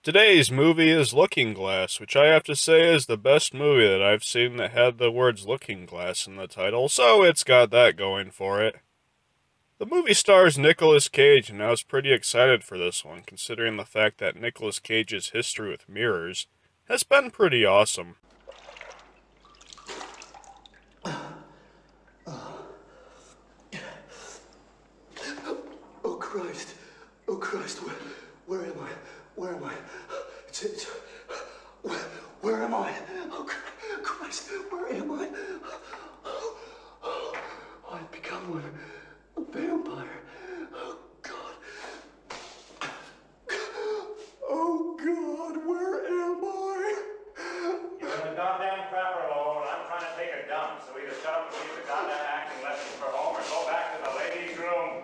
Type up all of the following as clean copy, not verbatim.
Today's movie is Looking Glass, which I have to say is the best movie that I've seen that had the words Looking Glass in the title, so it's got that going for it. The movie stars Nicolas Cage, and I was pretty excited for this one, considering the fact that Nicolas Cage's history with mirrors has been pretty awesome. Oh Christ, oh Christ, where am I? Where am I? Where am I? Oh Christ, where am I? Oh, I've become one, a vampire. Oh God. Oh God, where am I? You're in the goddamn crapper hole, and I'm trying to take a dump, so either shut up and leave the goddamn acting lessons for home, or go back to the ladies' room.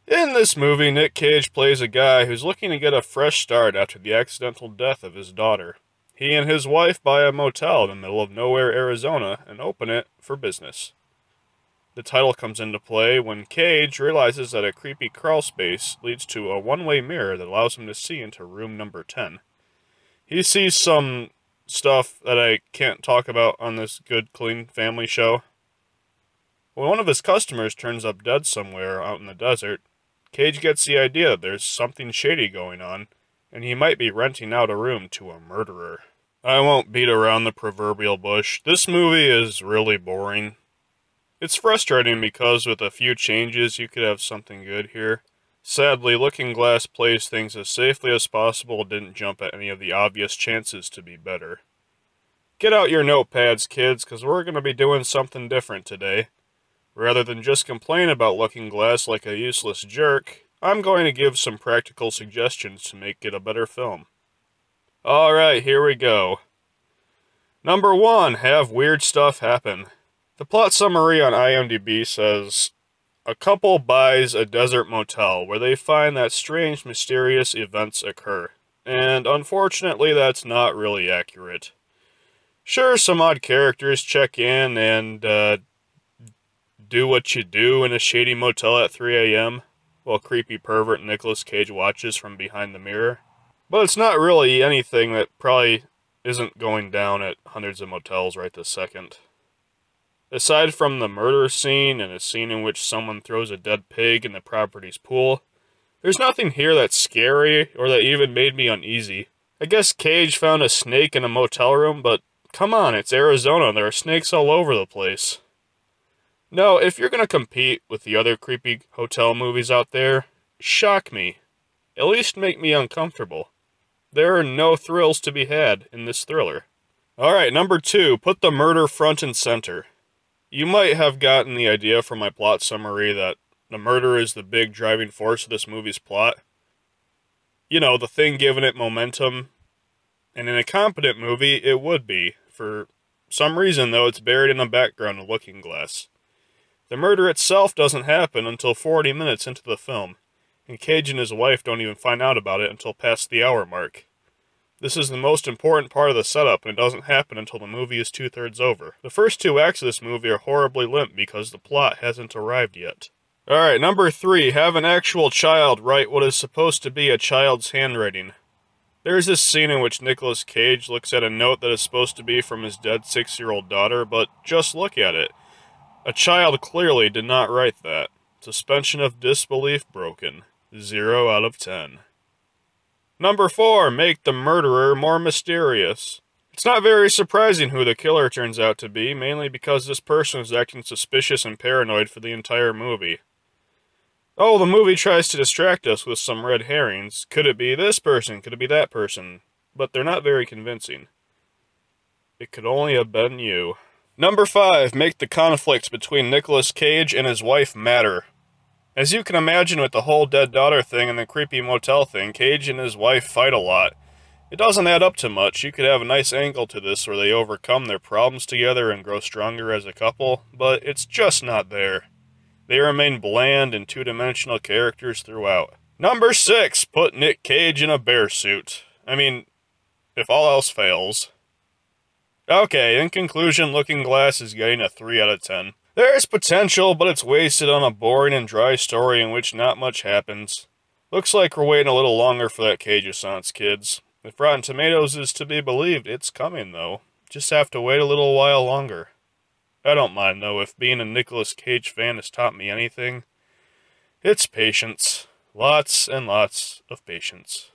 In this movie, Nick Cage plays a guy who's looking to get a fresh start after the accidental death of his daughter. He and his wife buy a motel in the middle of nowhere, Arizona, and open it for business. The title comes into play when Cage realizes that a creepy crawl space leads to a one-way mirror that allows him to see into room number 10. He sees some stuff that I can't talk about on this good, clean family show. When one of his customers turns up dead somewhere out in the desert, Cage gets the idea that there's something shady going on, and he might be renting out a room to a murderer. I won't beat around the proverbial bush. This movie is really boring. It's frustrating because with a few changes you could have something good here. Sadly, Looking Glass plays things as safely as possible and didn't jump at any of the obvious chances to be better. Get out your notepads, kids, because we're going to be doing something different today. Rather than just complain about Looking Glass like a useless jerk, I'm going to give some practical suggestions to make it a better film. Alright, here we go. Number 1, have weird stuff happen. The plot summary on IMDb says, a couple buys a desert motel where they find that strange, mysterious events occur. And unfortunately, that's not really accurate. Sure, some odd characters check in and, do what you do in a shady motel at 3 a.m. while creepy pervert Nicolas Cage watches from behind the mirror. But it's not really anything that probably isn't going down at hundreds of motels right this second. Aside from the murder scene and a scene in which someone throws a dead pig in the property's pool, there's nothing here that's scary or that even made me uneasy. I guess Cage found a snake in a motel room, but come on, it's Arizona, there are snakes all over the place. No, if you're going to compete with the other creepy hotel movies out there, shock me. At least make me uncomfortable. There are no thrills to be had in this thriller. Alright, number 2, put the murder front and center. You might have gotten the idea from my plot summary that the murder is the big driving force of this movie's plot. You know, the thing giving it momentum. And in a competent movie, it would be. For some reason, though, it's buried in the background of Looking Glass. The murder itself doesn't happen until 40 minutes into the film, and Cage and his wife don't even find out about it until past the hour mark. This is the most important part of the setup, and it doesn't happen until the movie is 2/3 over. The first 2 acts of this movie are horribly limp because the plot hasn't arrived yet. Alright, number 3, have an actual child write what is supposed to be a child's handwriting. There's this scene in which Nicolas Cage looks at a note that is supposed to be from his dead 6-year-old daughter, but just look at it. A child clearly did not write that. Suspension of disbelief broken. 0 out of 10. Number 4, make the murderer more mysterious. It's not very surprising who the killer turns out to be, mainly because this person is acting suspicious and paranoid for the entire movie. Oh, the movie tries to distract us with some red herrings. Could it be this person? Could it be that person? But they're not very convincing. It could only have been you. Number 5, make the conflict between Nicolas Cage and his wife matter. As you can imagine with the whole dead daughter thing and the creepy motel thing, Cage and his wife fight a lot. It doesn't add up to much. You could have a nice angle to this where they overcome their problems together and grow stronger as a couple, but it's just not there. They remain bland and two-dimensional characters throughout. Number 6, put Nick Cage in a bear suit. I mean, if all else fails. Okay, in conclusion, Looking Glass is getting a 3 out of 10. There's potential, but it's wasted on a boring and dry story in which not much happens. Looks like we're waiting a little longer for that Cage Assance, kids. If Rotten Tomatoes is to be believed, it's coming, though. Just have to wait a little while longer. I don't mind, though, if being a Nicolas Cage fan has taught me anything. It's patience. Lots and lots of patience.